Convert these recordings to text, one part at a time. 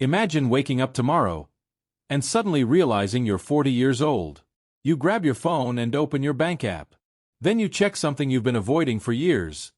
Imagine waking up tomorrow and suddenly realizing you're 40 years old. You grab your phone and open your bank app. Then you check something you've been avoiding for years: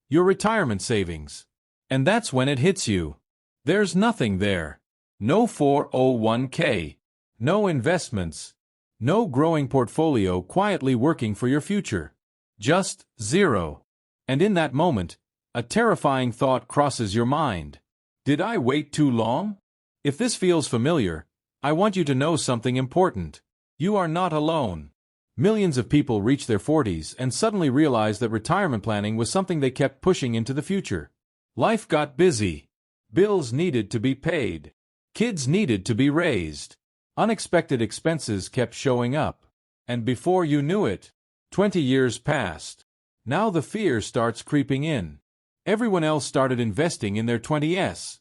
your retirement savings. And that's when it hits you. There's nothing there. No 401k. No investments. No growing portfolio quietly working for your future. Just zero. And in that moment, a terrifying thought crosses your mind. Did I wait too long? If this feels familiar, I want you to know something important. You are not alone. Millions of people reach their 40s and suddenly realize that retirement planning was something they kept pushing into the future. Life got busy. Bills needed to be paid. Kids needed to be raised. Unexpected expenses kept showing up. And before you knew it, 20 years passed. Now the fear starts creeping in. Everyone else started investing in their 20s.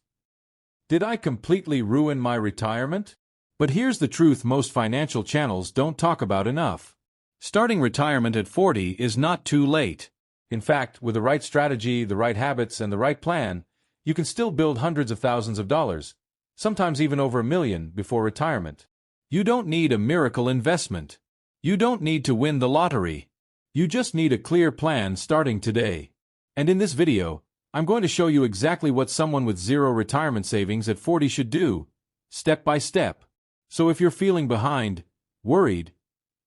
Did I completely ruin my retirement? But here's the truth most financial channels don't talk about enough. Starting retirement at 40 is not too late. In fact, with the right strategy, the right habits, and the right plan, you can still build hundreds of thousands of dollars, sometimes even over $1 million, before retirement. You don't need a miracle investment. You don't need to win the lottery. You just need a clear plan starting today. And in this video, I'm going to show you exactly what someone with zero retirement savings at 40 should do, step by step. So if you're feeling behind, worried,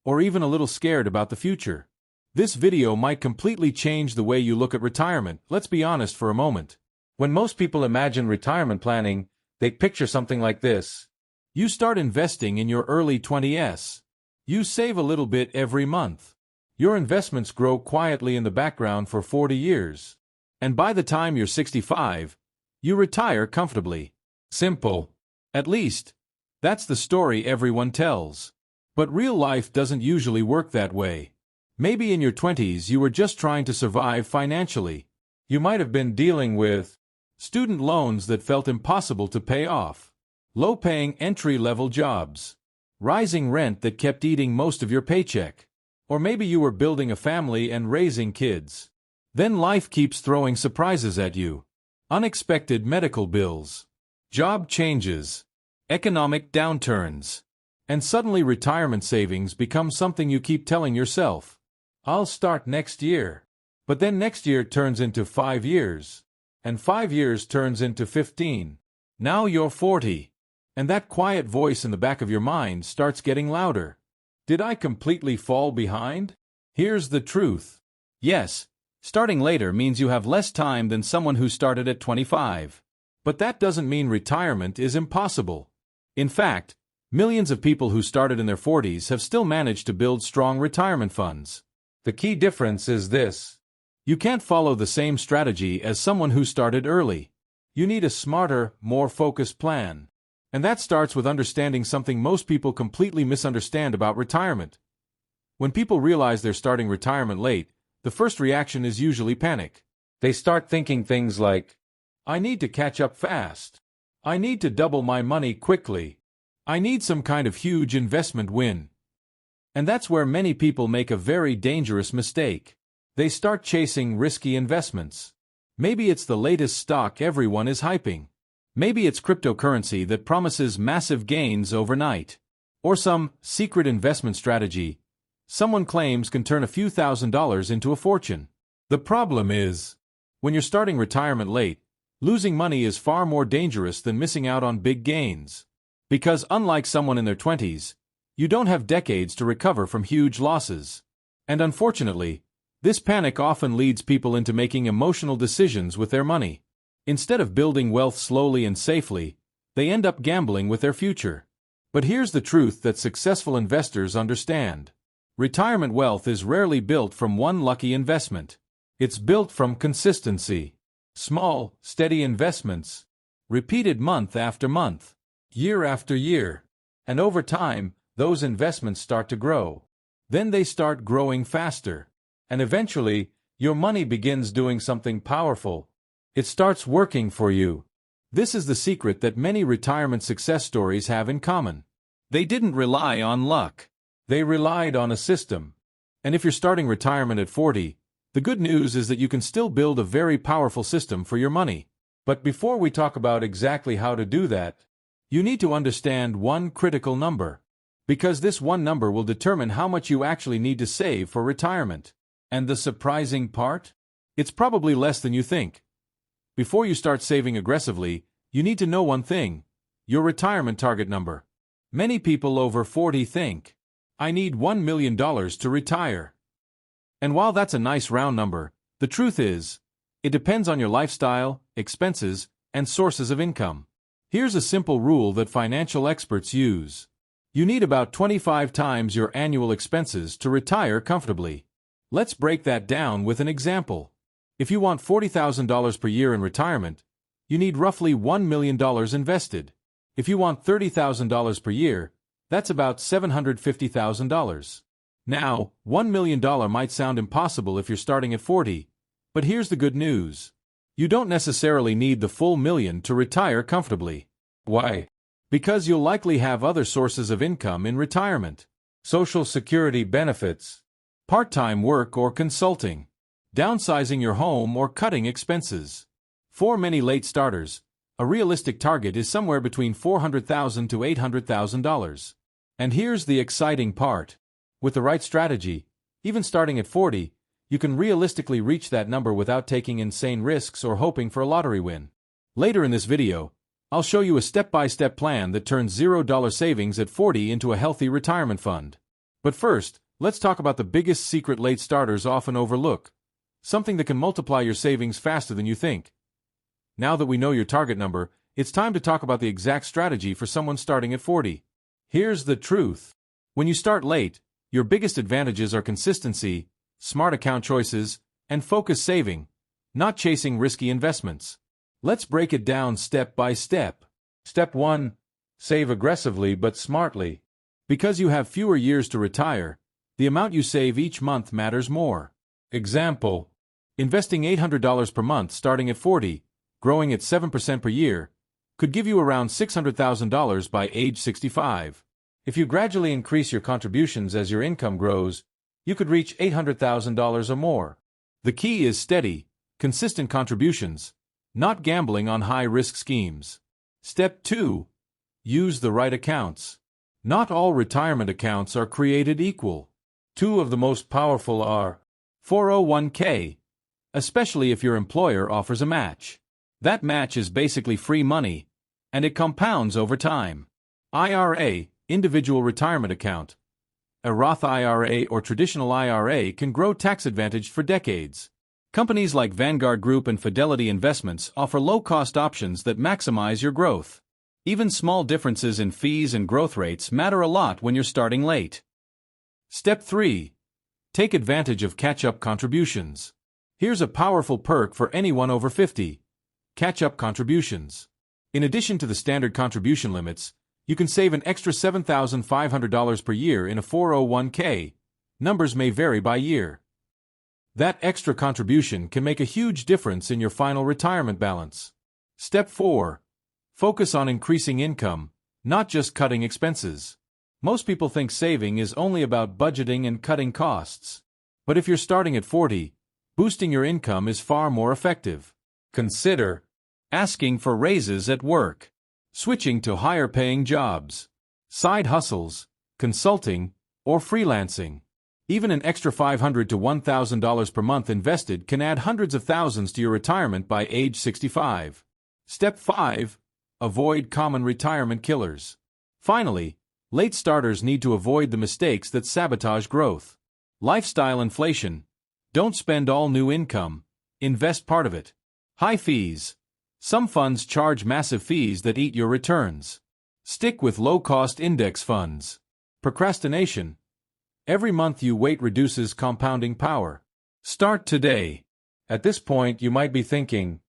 or even a little scared about the future, this video might completely change the way you look at retirement. Let's be honest for a moment. When most people imagine retirement planning, they picture something like this. You start investing in your early 20s. You save a little bit every month. Your investments grow quietly in the background for 40 years. And by the time you're 65, you retire comfortably. Simple. At least, that's the story everyone tells. But real life doesn't usually work that way. Maybe in your 20s you were just trying to survive financially. You might have been dealing with student loans that felt impossible to pay off, low-paying entry-level jobs, rising rent that kept eating most of your paycheck. Or maybe you were building a family and raising kids. Then life keeps throwing surprises at you. Unexpected medical bills, job changes, economic downturns, and suddenly retirement savings become something you keep telling yourself, I'll start next year. But then next year turns into 5 years, and 5 years turns into 15. Now you're 40, and that quiet voice in the back of your mind starts getting louder. Did I completely fall behind? Here's the truth. Yes, starting later means you have less time than someone who started at 25. But that doesn't mean retirement is impossible. In fact, millions of people who started in their 40s have still managed to build strong retirement funds. The key difference is this. You can't follow the same strategy as someone who started early. You need a smarter, more focused plan. And that starts with understanding something most people completely misunderstand about retirement. When people realize they're starting retirement late, the first reaction is usually panic. They start thinking things like, I need to catch up fast. I need to double my money quickly. I need some kind of huge investment win. And that's where many people make a very dangerous mistake. They start chasing risky investments. Maybe it's the latest stock everyone is hyping. Maybe it's cryptocurrency that promises massive gains overnight. Or some secret investment strategy someone claims can turn a few $1,000s into a fortune. The problem is, when you're starting retirement late, losing money is far more dangerous than missing out on big gains. Because unlike someone in their 20s, you don't have decades to recover from huge losses. And unfortunately, this panic often leads people into making emotional decisions with their money. Instead of building wealth slowly and safely, they end up gambling with their future. But here's the truth that successful investors understand. Retirement wealth is rarely built from one lucky investment. It's built from consistency. Small, steady investments, repeated month after month, year after year. And over time, those investments start to grow. Then they start growing faster. And eventually, your money begins doing something powerful. It starts working for you. This is the secret that many retirement success stories have in common. They didn't rely on luck. They relied on a system. And if you're starting retirement at 40, the good news is that you can still build a very powerful system for your money. But before we talk about exactly how to do that, You need to understand one critical number, because this one number will determine how much you actually need to save for retirement. And the surprising part? It's probably less than you think. Before you start saving aggressively, you need to know one thing: your retirement target number. Many people over 40 think, I need $1 million to retire. And while that's a nice round number, the truth is, it depends on your lifestyle, expenses, and sources of income. Here's a simple rule that financial experts use. You need about 25 times your annual expenses to retire comfortably. Let's break that down with an example. If you want $40,000 per year in retirement, you need roughly $1 million invested. If you want $30,000 per year, that's about $750,000. Now, $1 million might sound impossible if you're starting at 40, but here's the good news. You don't necessarily need the full million to retire comfortably. Why? Because you'll likely have other sources of income in retirement. Social Security benefits, part-time work or consulting, downsizing your home or cutting expenses. For many late starters, a realistic target is somewhere between $400,000 to $800,000. And here's the exciting part. With the right strategy, even starting at 40, you can realistically reach that number without taking insane risks or hoping for a lottery win. Later in this video, I'll show you a step-by-step plan that turns $0 savings at 40 into a healthy retirement fund. But first, let's talk about the biggest secret late starters often overlook, something that can multiply your savings faster than you think. Now that we know your target number, it's time to talk about the exact strategy for someone starting at 40. Here's the truth. When you start late, your biggest advantages are consistency, smart account choices, and focused saving, not chasing risky investments. Let's break it down step by step. Step 1. Save aggressively but smartly. Because you have fewer years to retire, the amount you save each month matters more. Example: investing $800 per month starting at 40, growing at 7% per year, could give you around $600,000 by age 65. If you gradually increase your contributions as your income grows, you could reach $800,000 or more. The key is steady, consistent contributions, not gambling on high-risk schemes. Step 2. Use the right accounts. Not all retirement accounts are created equal. Two of the most powerful are 401k, especially if your employer offers a match. That match is basically free money, and it compounds over time. IRA, individual retirement account. A Roth IRA or traditional IRA can grow tax-advantaged for decades. Companies like Vanguard Group and Fidelity Investments offer low-cost options that maximize your growth. Even small differences in fees and growth rates matter a lot when you're starting late. Step 3. Take advantage of catch-up contributions. Here's a powerful perk for anyone over 50. Catch-up contributions. In addition to the standard contribution limits, you can save an extra $7,500 per year in a 401k. Numbers may vary by year. That extra contribution can make a huge difference in your final retirement balance. Step 4. Focus on increasing income, not just cutting expenses. Most people think saving is only about budgeting and cutting costs. But if you're starting at 40, boosting your income is far more effective. Consider asking for raises at work, switching to higher-paying jobs, side hustles, consulting, or freelancing. Even an extra $500 to $1,000 per month invested can add hundreds of thousands to your retirement by age 65. Step 5. Avoid common retirement killers. Finally, late starters need to avoid the mistakes that sabotage growth. Lifestyle inflation. Don't spend all new income. Invest part of it. High fees. Some funds charge massive fees that eat your returns. Stick with low-cost index funds. Procrastination. Every month you wait reduces compounding power. Start today. At this point, you might be thinking,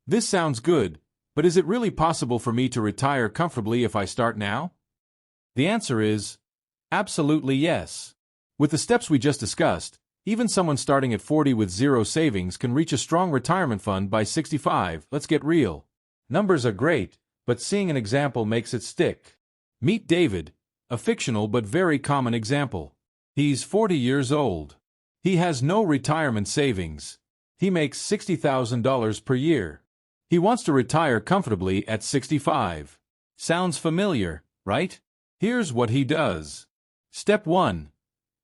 this sounds good, but is it really possible for me to retire comfortably if I start now? The answer is absolutely yes. With the steps we just discussed, even someone starting at 40 with zero savings can reach a strong retirement fund by 65. Let's get real. Numbers are great, but seeing an example makes it stick. Meet David, a fictional but very common example. He's 40 years old. He has no retirement savings. He makes $60,000 per year. He wants to retire comfortably at 65. Sounds familiar, right? Here's what he does. Step 1.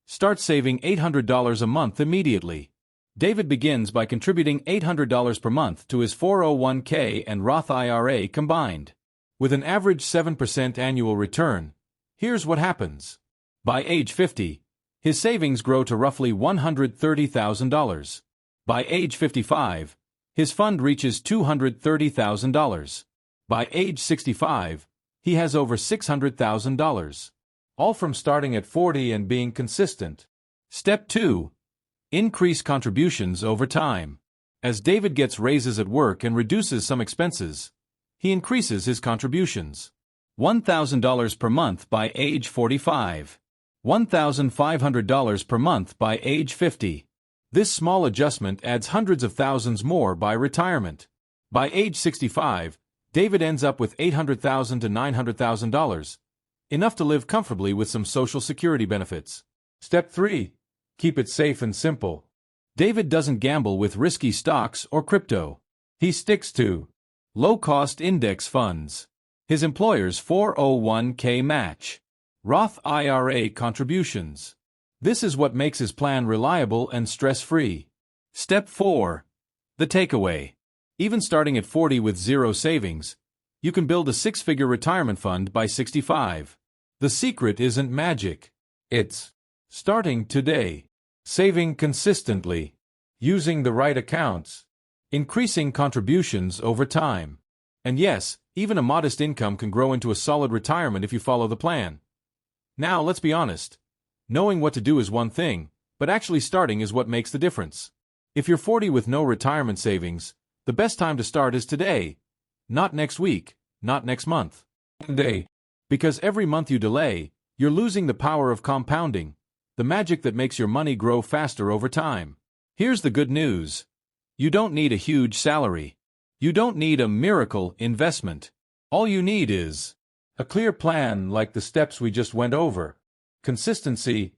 Start saving $800 a month immediately. David begins by contributing $800 per month to his 401k and Roth IRA combined. With an average 7% annual return, here's what happens. By age 50, his savings grow to roughly $130,000. By age 55, his fund reaches $230,000. By age 65, he has over $600,000. All from starting at 40 and being consistent. Step 2. Increase contributions over time. As David gets raises at work and reduces some expenses, he increases his contributions. $1,000 per month by age 45. $1,500 per month by age 50. This small adjustment adds hundreds of thousands more by retirement. By age 65, David ends up with $800,000 to $900,000, enough to live comfortably with some Social Security benefits. Step 3. Keep it safe and simple. David doesn't gamble with risky stocks or crypto. He sticks to low-cost index funds, his employer's 401k match, Roth IRA contributions. This is what makes his plan reliable and stress-free. Step 4. The takeaway. Even starting at 40 with zero savings, you can build a six-figure retirement fund by 65. The secret isn't magic. It's starting today, saving consistently, using the right accounts, increasing contributions over time. And yes, even a modest income can grow into a solid retirement if you follow the plan. Now, let's be honest. Knowing what to do is one thing, but actually starting is what makes the difference. If you're 40 with no retirement savings, the best time to start is today. Not next week, not next month. Today. Because every month you delay, you're losing the power of compounding, the magic that makes your money grow faster over time. Here's the good news. You don't need a huge salary. You don't need a miracle investment. All you need is a clear plan like the steps we just went over. Consistency,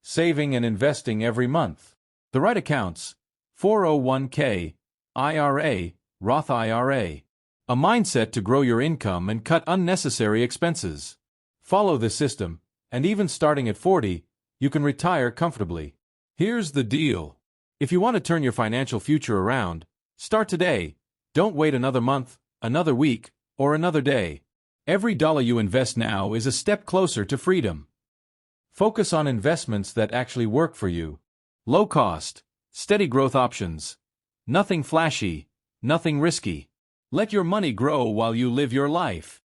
saving and investing every month. The right accounts, 401k, IRA, Roth IRA. A mindset to grow your income and cut unnecessary expenses. Follow this system, and even starting at 40, you can retire comfortably. Here's the deal. If you want to turn your financial future around, start today. Don't wait another month, another week, or another day. Every dollar you invest now is a step closer to freedom. Focus on investments that actually work for you. Low cost, steady growth options. Nothing flashy, nothing risky. Let your money grow while you live your life.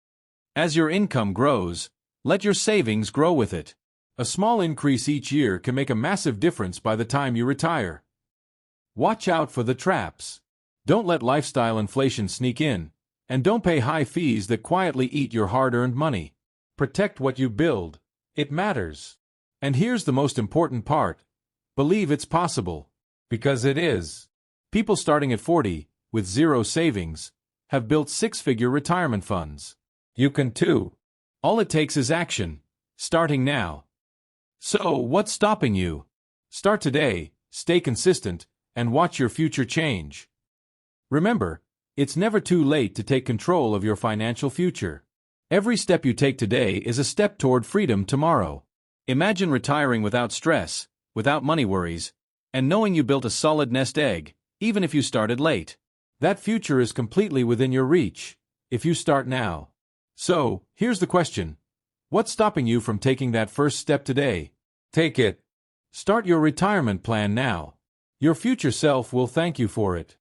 As your income grows, let your savings grow with it. A small increase each year can make a massive difference by the time you retire. Watch out for the traps. Don't let lifestyle inflation sneak in, and don't pay high fees that quietly eat your hard-earned money. Protect what you build. It matters. And here's the most important part. Believe it's possible. Because it is. People starting at 40, with zero savings, have built six-figure retirement funds. You can too. All it takes is action, starting now. So, what's stopping you? Start today, stay consistent, and watch your future change. Remember, it's never too late to take control of your financial future. Every step you take today is a step toward freedom tomorrow. Imagine retiring without stress, without money worries, and knowing you built a solid nest egg, even if you started late. That future is completely within your reach, if you start now. So, here's the question. What's stopping you from taking that first step today? Take it. Start your retirement plan now. Your future self will thank you for it.